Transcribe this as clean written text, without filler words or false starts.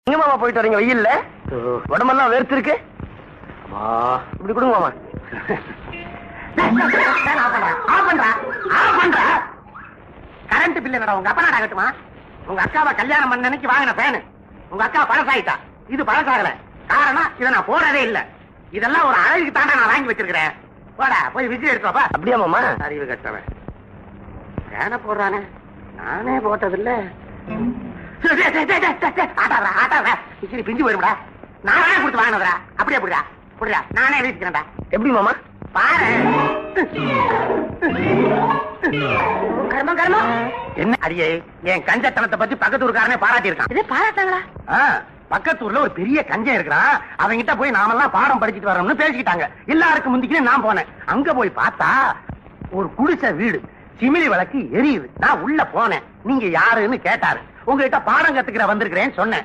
எங்க மாமா போயிட்டு வரீங்க வெயில்ல? உடம்பெல்லாம் வேர்த்து இருக்கு. இப்படி கொடுங்க மாமா. கரண்ட் பில் என்னடா உங்க அப்பா ஆகட்டுமா? உங்க அக்காவை கல்யாணம் பண்ண அன்னைக்கு வாங்கின பேனு உங்க அக்கா பழசாயிட்டா. இது பழசாகல. காரணம் இதை நான் போடவே இல்ல. இதெல்லாம் ஒரு அழகுக்கு தாண்டா நான் வாங்கி வச்சிருக்கிறேன். போடா போய் விசில் எடுத்துவாப்பா. அப்படியா மாமா? அறிவு கட்டவன் பேனை போடுறானே, நானே போட்டதில்ல. பிஞ்சு போயிருடா. நானே கொடுத்து வாங்கினதா? அப்படியே புரியா புரியா? நானே வீசிக்கிறேன்டா. எப்படி மாமா? பாரு கர்மம் கர்மம். என்ன அடியே, என் கஞ்சத்தனத்தை பத்தி பக்கத்து ஊருக்காரனே பாராட்டி இருக்கான். இது பாராட்டாங்களா? பக்கத்து ஊர்ல ஒரு பெரிய கஞ்சம் இருக்கிறான். அவங்கிட்ட போய் நாமெல்லாம் பாடம் படிச்சுட்டு வரோம்னு பேசிக்கிட்டாங்க. எல்லாருக்கும் முந்திக்கே நான் போனேன். அங்க போய் பார்த்தா ஒரு குடிசை வீடு, சிமிலி விளக்கு எரியுது. நான் உள்ள போனேன். நீங்க யாருன்னு கேட்டாரு. உங்ககிட்ட பாடம் கத்துக்கிற வந்திருக்கிறேன்னு சொன்னேன்.